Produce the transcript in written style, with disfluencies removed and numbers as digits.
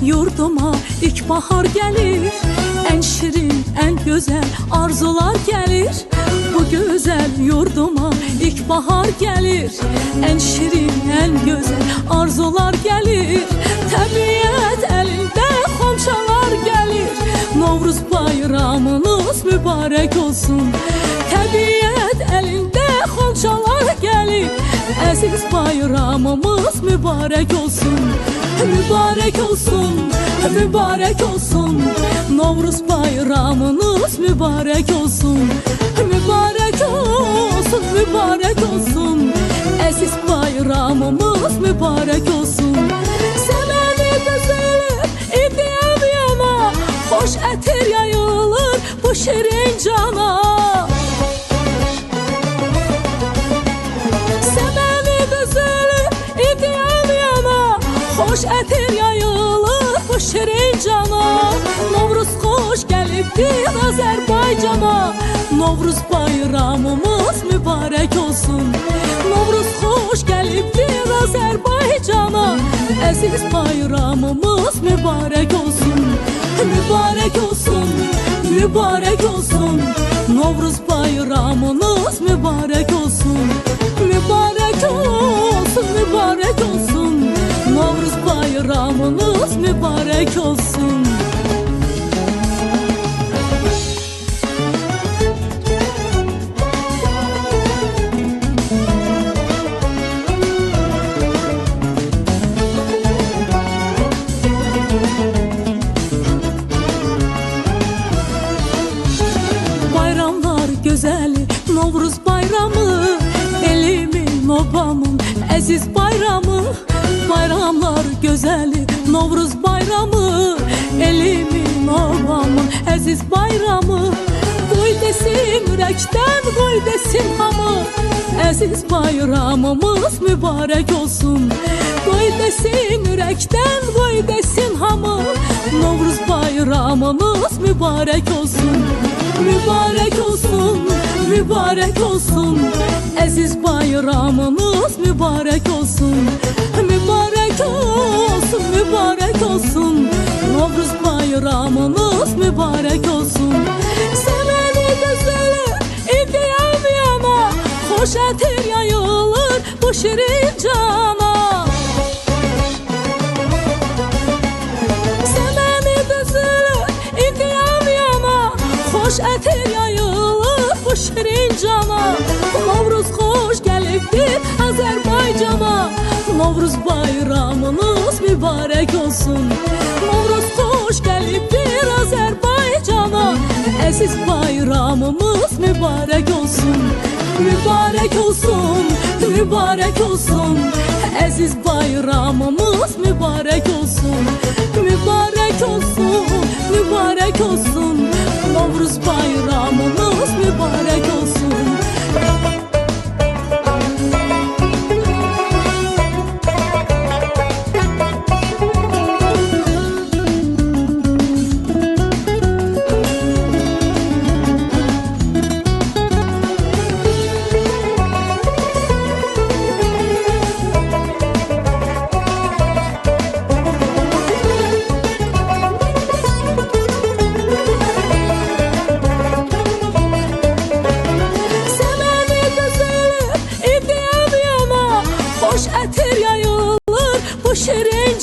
yurduma ilkbahar gelir. En şirin, en güzel arzular gelir. Bu güzel yurduma ilkbahar gelir. En şirin, en güzel arzular gelir. Təbiət elinde xonçalar gelir. Novruz bayramınız mübarek olsun. Təbiət elinde xonçalar gelir. Əziz bayramımız mübarek olsun. Mübarek olsun, mübarek olsun. Novruz bayramınız mübarek olsun. Mübarek olsun, mübarek olsun. Əziz bayramımız mübarek olsun. Səməni düzülür, idiyəm yana. Xoş ətir yayılır bu şirin cana. Səməni düzülür, idiyəm yana. Xoş ətir yayılır bu şirin cana. Novruz xoş gəlibdir Azərbaycana. Novruz bayramımız mübarek olsun. Novruz xoş gəlibdir Azərbaycana. Əziz bayramımız mübarek olsun. Mübarek olsun, mübarek olsun. Novruz bayramınız mübarek olsun. Mübarek olsun, mübarek olsun. Novruz bayramınız mübarek olsun. Güzeli Novruz bayramı, elimin obamın əziz bayramı. Bayramlar gözeli Novruz bayramı, elimin obamın əziz bayramı. Qoy desin ürəkdən, qoy desin hamı. Əziz bayramımız mübarek olsun. Qoy desin ürəkdən, qoy desin hamı. Novruz bayramımız mübarek olsun. Mübarek olsun, mübarek olsun. Əziz bayramımız mübarek olsun. Mübarek olsun, mübarek olsun. Novruz bayramımız mübarek olsun. Səməni düzülür, idiyəm yana. Xoş ətir yayılır bu şirin cana. Səməni düzülür, idiyəm yana. Xoş ətir yayılır bu şirin cana. Novruz xoş gəlibdir Azərbaycana. Novruz bayramınız mübarek olsun. Novruz xoş gəlibdir Azərbaycana. Əziz bayramımız mübarek olsun. Mübarek olsun, mübarek olsun. Əziz bayramımız mübarek olsun. Mübarek olsun, mübarek olsun. Novruz bayramımız mübarek olsun. Bu şirin